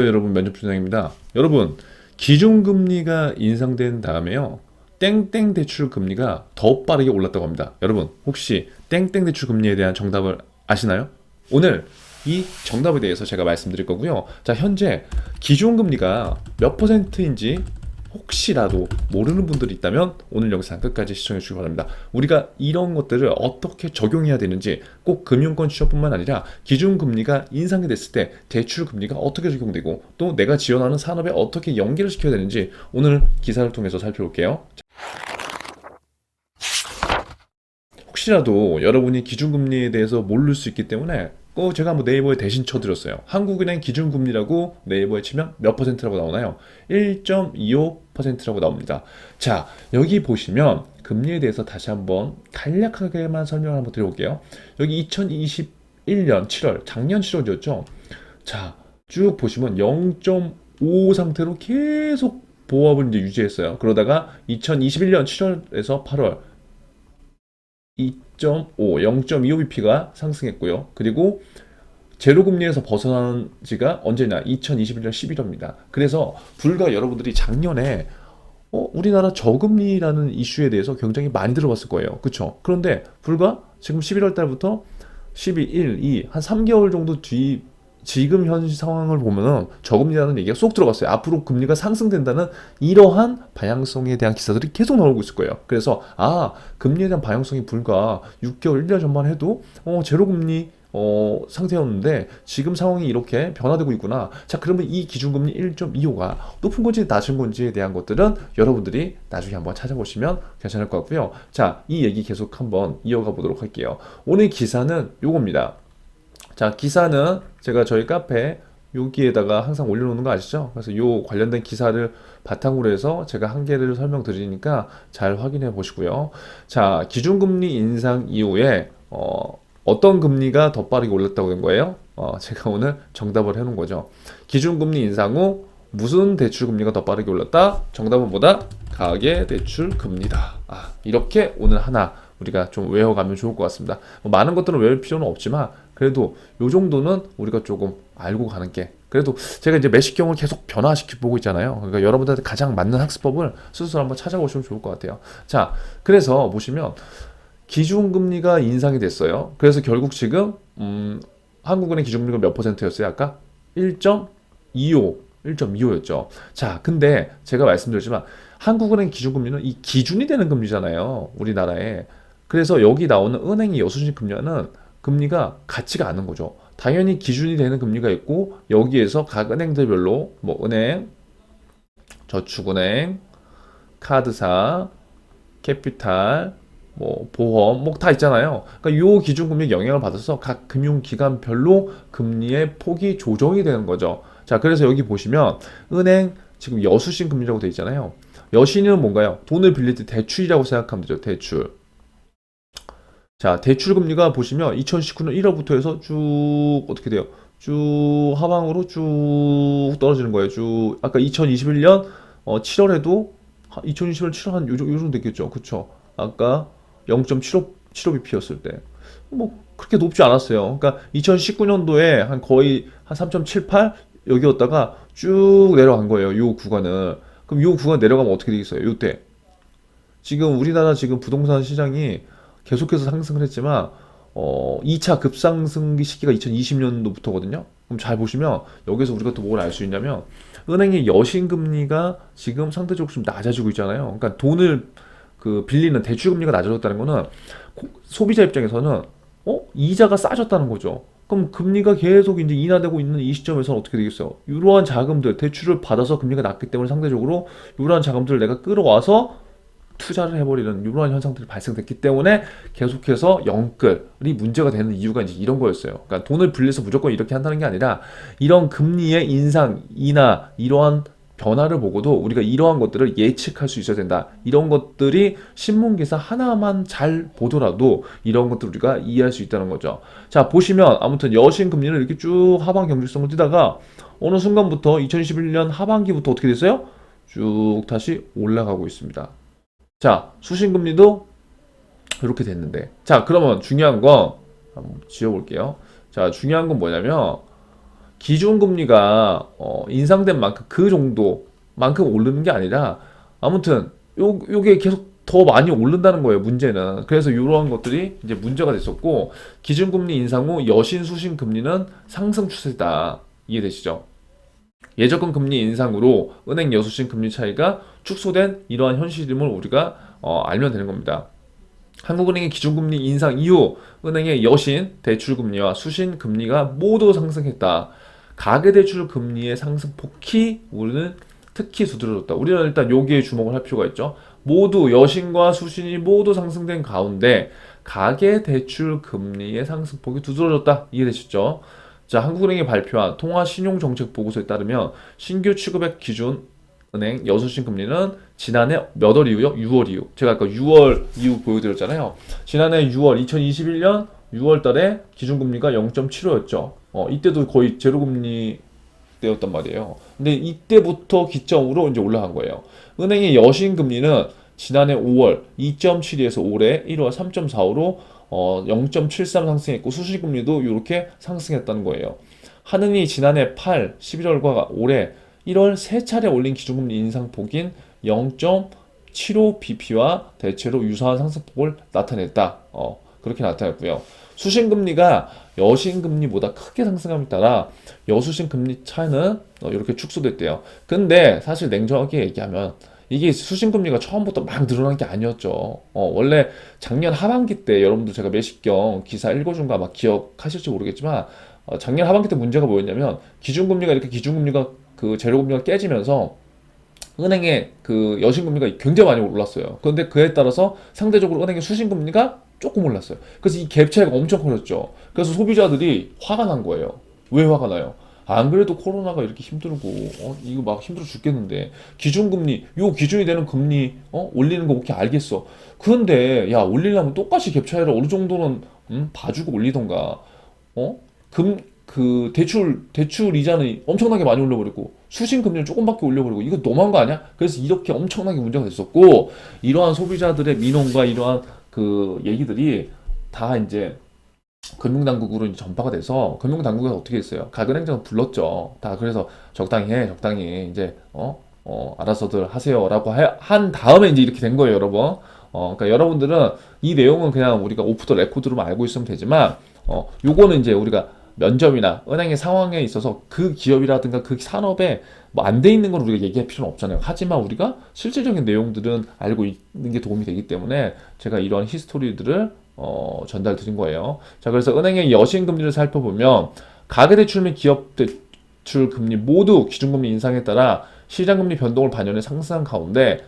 여러분, 면접준영입니다. 여러분, 기준금리가 인상된 다음에요, 땡땡 대출 금리가 더 빠르게 올랐다고 합니다. 여러분, 혹시 땡땡 대출 금리에 대한 정답을 아시나요? 오늘 이 정답에 대해서 제가 말씀드릴 거고요. 자, 현재 기준금리가 몇 퍼센트인지 혹시라도 모르는 분들이 있다면 오늘 영상 끝까지 시청해 주시기 바랍니다. 우리가 이런 것들을 어떻게 적용해야 되는지, 꼭 금융권 취업뿐만 아니라 기준금리가 인상이 됐을 때 대출금리가 어떻게 적용되고, 또 내가 지원하는 산업에 어떻게 연계를 시켜야 되는지 오늘 기사를 통해서 살펴볼게요. 혹시라도 여러분이 기준금리에 대해서 모를 수 있기 때문에 제가 한번 네이버에 대신 쳐드렸어요. 한국은행 기준금리라고 네이버에 치면 몇 퍼센트라고 나오나요? 1.25%라고 나옵니다. 자, 여기 보시면 금리에 대해서 다시 한번 간략하게만 설명을 한번 드려볼게요. 여기 2021년 7월, 작년 7월이었죠. 자, 쭉 보시면 0.5 상태로 계속 보합을 이제 유지했어요. 그러다가 2021년 7월에서 8월 2.5, 0.25bp가 상승했고요. 그리고 제로금리에서 벗어난 지가 언제냐? 2021년 11월입니다. 그래서 불과 여러분들이 작년에 우리나라 저금리라는 이슈에 대해서 굉장히 많이 들어봤을 거예요. 그쵸? 그런데 불과 지금 11월 달부터 12, 1, 2, 한 3개월 정도 뒤 지금 현 상황을 보면은 저금리라는 얘기가 쏙 들어갔어요. 앞으로 금리가 상승된다는 이러한 방향성에 대한 기사들이 계속 나오고 있을 거예요. 그래서 금리에 대한 방향성이 불과 6개월, 1년 전만 해도 제로금리 상태였는데 지금 상황이 이렇게 변화되고 있구나. 자, 그러면 이 기준금리 1.25가 높은 건지 낮은 건지에 대한 것들은 여러분들이 나중에 한번 찾아보시면 괜찮을 것 같고요. 자, 이 얘기 계속 한번 이어가 보도록 할게요. 오늘 기사는 요겁니다. 자, 기사는 제가 저희 카페 여기에다가 항상 올려놓는 거 아시죠? 그래서 요 관련된 기사를 바탕으로 해서 제가 한 개를 설명드리니까 잘 확인해 보시고요. 자, 기준금리 인상 이후에 어떤 금리가 더 빠르게 올랐다고 된 거예요? 제가 오늘 정답을 해놓은 거죠. 기준금리 인상 후 무슨 대출금리가 더 빠르게 올랐다? 정답은 뭐다? 가계대출금리다. 이렇게 오늘 하나 우리가 좀 외워가면 좋을 것 같습니다. 많은 것들은 외울 필요는 없지만 그래도 요 정도는 우리가 조금 알고 가는 게, 그래도 제가 이제 매식경을 계속 변화시켜 보고 있잖아요. 그러니까 여러분들한테 가장 맞는 학습법을 스스로 한번 찾아보시면 좋을 것 같아요. 자, 그래서 보시면 기준금리가 인상이 됐어요. 그래서 결국 지금 한국은행 기준금리가 몇 퍼센트였어요? 아까 1.25, 1.25였죠. 자, 근데 제가 말씀드렸지만 한국은행 기준금리는 이 기준이 되는 금리잖아요, 우리나라에. 그래서 여기 나오는 은행의 여수진 금리가 같지가 않은 거죠. 당연히 기준이 되는 금리가 있고 여기에서 각 은행들별로 뭐 은행, 저축은행, 카드사, 캐피탈, 뭐 보험 뭐 다 있잖아요. 그러니까 요 기준금리 영향을 받아서 각 금융기관별로 금리의 폭이 조정이 되는 거죠. 자, 그래서 여기 보시면 은행 지금 여수신 금리라고 되어 있잖아요. 여신은 뭔가요? 돈을 빌릴 때 대출이라고 생각하면 되죠. 대출. 자, 대출 금리가 보시면 2019년 1월부터 해서 쭉 어떻게 돼요? 쭉 하방으로 쭉 떨어지는 거예요. 쭉 아까 2021년 7월에도 2021년 7월 한 요 정도 됐겠죠. 그쵸? 아까 0.75bp였을 때. 뭐 그렇게 높지 않았어요. 그러니까 2019년도에 한 거의 한 3.78 여기였다가 쭉 내려간 거예요. 요 구간은. 그럼 요 구간 내려가면 어떻게 되겠어요? 요때. 지금 우리나라 지금 부동산 시장이 계속해서 상승을 했지만 2차 급상승 시기가 2020년도부터거든요. 그럼 잘 보시면 여기서 우리가 또 뭘 알 수 있냐면 은행의 여신 금리가 지금 상대적으로 좀 낮아지고 있잖아요. 그러니까 돈을 빌리는 대출 금리가 낮아졌다는 거는 소비자 입장에서는 이자가 싸졌다는 거죠. 그럼 금리가 계속 이제 인하되고 있는 이 시점에서는 어떻게 되겠어요? 이러한 자금들, 대출을 받아서 금리가 낮기 때문에 상대적으로 이러한 자금들을 내가 끌어와서 투자를 해버리는 이러한 현상들이 발생됐기 때문에 계속해서 영끌이 문제가 되는 이유가 이제 이런 거였어요. 그러니까 돈을 빌려서 무조건 이렇게 한다는 게 아니라 이런 금리의 인상, 인하, 이러한 변화를 보고도 우리가 이러한 것들을 예측할 수 있어야 된다. 이런 것들이 신문 기사 하나만 잘 보더라도 이런 것들을 우리가 이해할 수 있다는 거죠. 자, 보시면 아무튼 여신 금리는 이렇게 쭉 하방 경직성을 뛰다가 어느 순간부터 2021년 하반기부터 어떻게 됐어요? 쭉 다시 올라가고 있습니다. 자, 수신금리도 이렇게 됐는데, 자, 그러면 중요한 거 한번 지워볼게요. 자, 중요한 건 뭐냐면 기준금리가 인상된 만큼 그 정도만큼 오르는 게 아니라 아무튼 요게 계속 더 많이 오른다는 거예요, 문제는. 그래서 이러한 것들이 이제 문제가 됐었고, 기준금리 인상 후 여신 수신 금리는 상승 추세다. 이해되시죠? 예적금 금리 인상으로 은행 여수신 금리 차이가 축소된 이러한 현실임을 우리가 알면 되는 겁니다. 한국은행의 기준금리 인상 이후 은행의 여신 대출금리와 수신 금리가 모두 상승했다. 가계대출 금리의 상승폭이 우리는 특히 두드러졌다. 우리는 일단 여기에 주목을 할 필요가 있죠. 모두 여신과 수신이 모두 상승된 가운데 가계대출 금리의 상승폭이 두드러졌다. 이해되시죠? 자, 한국은행이 발표한 통화신용정책보고서에 따르면 신규 취급액 기준 은행 여수신 금리는 지난해 몇 월 이후요? 6월 이후. 제가 아까 6월 이후 보여드렸잖아요. 지난해 6월, 2021년 6월 달에 기준금리가 0.75였죠. 이때도 거의 제로금리 때였단 말이에요. 근데 이때부터 기점으로 이제 올라간 거예요. 은행의 여신 금리는 지난해 5월 2.72에서 올해 1월 3.45로 0.73 상승했고 수신금리도 이렇게 상승했다는 거예요. 한은이 지난해 8, 11월과 올해 1월 세 차례 올린 기준금리 인상폭인 0.75bp와 대체로 유사한 상승폭을 나타냈다. 그렇게 나타냈고요. 수신금리가 여신금리보다 크게 상승함에 따라 여수신 금리 차이는 이렇게 축소됐대요. 근데 사실 냉정하게 얘기하면 이게 수신금리가 처음부터 막 늘어난 게 아니었죠. 원래 작년 하반기 때 여러분들 제가 매식경 기사 읽어준 거 아마 기억하실지 모르겠지만 작년 하반기 때 문제가 뭐였냐면 기준금리가 이렇게 기준금리가 그 제로금리가 깨지면서 은행의 그 여신금리가 굉장히 많이 올랐어요. 그런데 그에 따라서 상대적으로 은행의 수신금리가 조금 올랐어요. 그래서 이 갭 차이가 엄청 커졌죠. 그래서 소비자들이 화가 난 거예요. 왜 화가 나요? 안 그래도 코로나가 이렇게 힘들고 이거 막 힘들어 죽겠는데 기준금리 요 기준이 되는 금리 올리는 거 오케이 알겠어. 그런데 야 올리려면 똑같이 갭 차이를 어느 정도는 봐주고 올리던가 어? 그 대출 이자는 엄청나게 많이 올려버리고 수신 금리를 조금밖에 올려버리고 이거 너무한 거 아니야? 그래서 이렇게 엄청나게 문제가 됐었고 이러한 소비자들의 민원과 이러한 그 얘기들이 다 이제 금융당국으로 이제 전파가 돼서 금융당국에서 어떻게 했어요? 가금행정을 불렀죠. 다 그래서 적당히 해, 적당히 이제 알아서들 하세요라고 한 다음에 이제 이렇게 된 거예요, 여러분. 그러니까 여러분들은 이 내용은 그냥 우리가 오프 더 레코드로만 알고 있으면 되지만 요거는 이제 우리가 면접이나 은행의 상황에 있어서 그 기업이라든가 그 산업에 뭐 안 돼 있는 걸 우리가 얘기할 필요는 없잖아요. 하지만 우리가 실질적인 내용들은 알고 있는 게 도움이 되기 때문에 제가 이러한 히스토리들을 전달 드린 거예요. 자, 그래서 은행의 여신 금리를 살펴보면 가계대출 및 기업대출 금리 모두 기준금리 인상에 따라 시장금리 변동을 반영해 상승한 가운데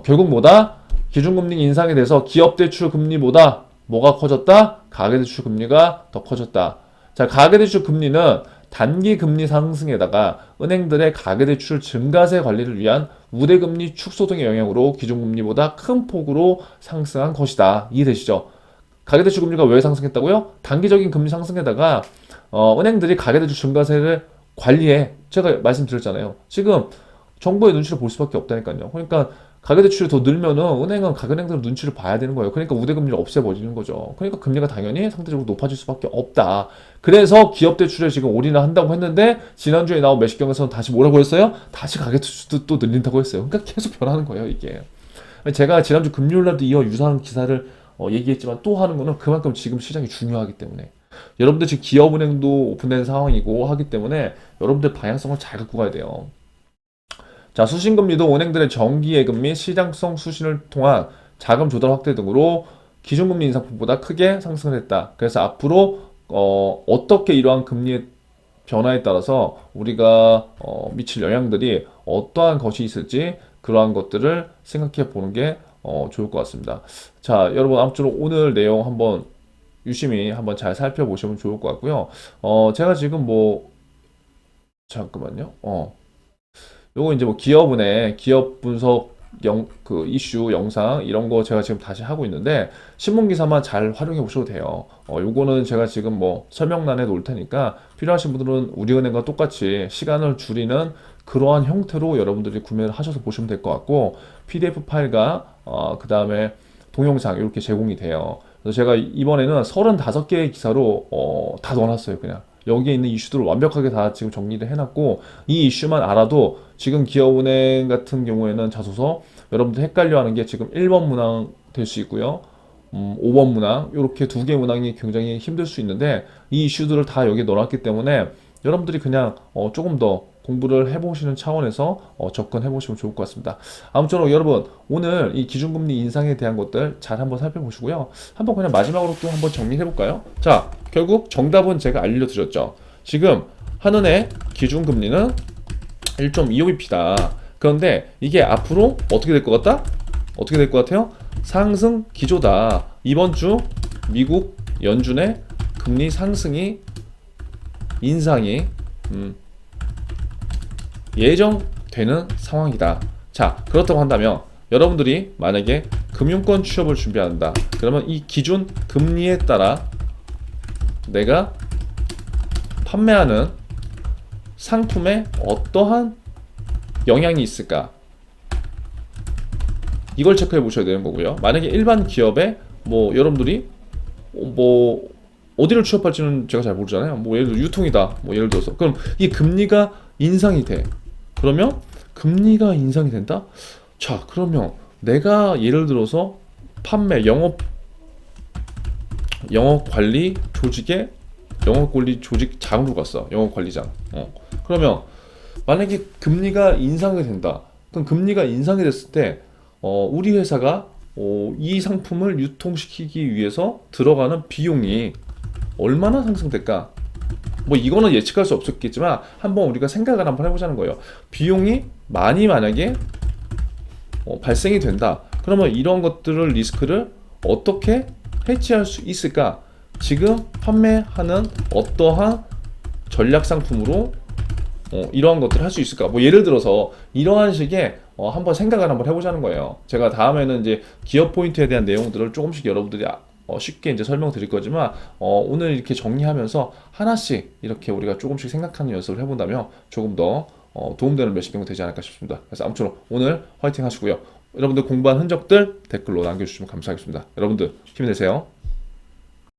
결국 뭐다? 기준금리 인상에 대해서 기업대출 금리보다 뭐가 커졌다? 가계대출 금리가 더 커졌다. 자, 가계대출 금리는 단기 금리 상승에다가 은행들의 가계대출 증가세 관리를 위한 우대금리 축소 등의 영향으로 기준금리보다 큰 폭으로 상승한 것이다. 이해되시죠? 가계대출 금리가 왜 상승했다고요? 단기적인 금리 상승에다가 은행들이 가계대출 증가세를 관리해. 제가 말씀드렸잖아요. 지금 정부의 눈치를 볼 수밖에 없다니까요. 그러니까 가계대출이 더 늘면은 은행은 가계은행들 눈치를 봐야 되는 거예요. 그러니까 우대금리를 없애버리는 거죠. 그러니까 금리가 당연히 상대적으로 높아질 수밖에 없다. 그래서 기업대출에 지금 올인을 한다고 했는데 지난주에 나온 매식경에서는 다시 뭐라고 했어요? 다시 가계대출도 또 늘린다고 했어요. 그러니까 계속 변하는 거예요, 이게. 제가 지난주 금요일날도 이어 유사한 기사를 얘기했지만 또 하는 거는 그만큼 지금 시장이 중요하기 때문에 여러분들 지금 기업은행도 오픈된 상황이고 하기 때문에 여러분들 방향성을 잘 갖고 가야 돼요. 자, 수신금리도 은행들의 정기예금 및 시장성 수신을 통한 자금 조달 확대 등으로 기준금리 인상폭보다 크게 상승을 했다. 그래서 앞으로 어떻게 이러한 금리의 변화에 따라서 우리가 미칠 영향들이 어떠한 것이 있을지 그러한 것들을 생각해 보는 게 좋을 것 같습니다. 자, 여러분 아무쪼록 오늘 내용 한번 유심히 한번 잘 살펴보시면 좋을 것 같고요. 제가 지금 뭐 잠깐만요. 요거 이제 뭐 기업은행 기업 분석 그 이슈 영상 이런 거 제가 지금 다시 하고 있는데 신문 기사만 잘 활용해 보셔도 돼요. 요거는 제가 지금 뭐 설명란에 놓을 테니까 필요하신 분들은 우리은행과 똑같이 시간을 줄이는 그러한 형태로 여러분들이 구매를 하셔서 보시면 될 것 같고 PDF 파일과 그 다음에 동영상 이렇게 제공이 돼요. 그래서 제가 이번에는 35개의 기사로 다 넣어놨어요. 그냥 여기에 있는 이슈들을 완벽하게 다 지금 정리를 해놨고, 이 이슈만 알아도 지금 기업은행 같은 경우에는 자소서 여러분들 헷갈려하는 게 지금 1번 문항 될 수 있고요. 5번 문항 이렇게 두 개 문항이 굉장히 힘들 수 있는데, 이 이슈들을 다 여기에 넣어놨기 때문에 여러분들이 그냥 조금 더 공부를 해보시는 차원에서 접근해 보시면 좋을 것 같습니다. 아무쪼록 여러분 오늘 이 기준금리 인상에 대한 것들 잘 한번 살펴보시고요. 한번 그냥 마지막으로 또 한번 정리해 볼까요? 자, 결국 정답은 제가 알려드렸죠. 지금 한은의 기준금리는 1.25bp다. 그런데 이게 앞으로 어떻게 될 것 같다? 어떻게 될 것 같아요? 상승 기조다. 이번 주 미국 연준의 금리 상승이 인상이 예정되는 상황이다. 자, 그렇다고 한다면 여러분들이 만약에 금융권 취업을 준비한다. 그러면 이 기준 금리에 따라 내가 판매하는 상품에 어떠한 영향이 있을까? 이걸 체크해 보셔야 되는 거고요. 만약에 일반 기업에 뭐 여러분들이 뭐 어디를 취업할지는 제가 잘 모르잖아요. 뭐 예를 들어 유통이다. 뭐 예를 들어서 그럼 이 금리가 인상이 돼. 그러면 금리가 인상이 된다? 자, 그러면 내가 예를 들어서 판매 영업 관리 조직에 영업 관리 조직장으로 갔어. 영업 관리장. 그러면 만약에 금리가 인상이 된다. 그럼 금리가 인상이 됐을 때 우리 회사가 이 상품을 유통시키기 위해서 들어가는 비용이 얼마나 상승될까? 뭐 이거는 예측할 수 없었겠지만 한번 우리가 생각을 한번 해보자는 거예요. 비용이 많이 만약에 발생이 된다. 그러면 이런 것들을 리스크를 어떻게 해지할 수 있을까? 지금 판매하는 어떠한 전략 상품으로 이러한 것들을 할 수 있을까? 뭐 예를 들어서 이러한 식의 한번 생각을 한번 해보자는 거예요. 제가 다음에는 이제 기업 포인트에 대한 내용들을 조금씩 여러분들이 쉽게 이제 설명드릴 거지만 오늘 이렇게 정리하면서 하나씩 이렇게 우리가 조금씩 생각하는 연습을 해본다면 조금 더 도움되는 몇십 개가 되지 않을까 싶습니다. 그래서 아무쪼록 오늘 화이팅 하시고요. 여러분들 공부한 흔적들 댓글로 남겨주시면 감사하겠습니다. 여러분들 힘내세요.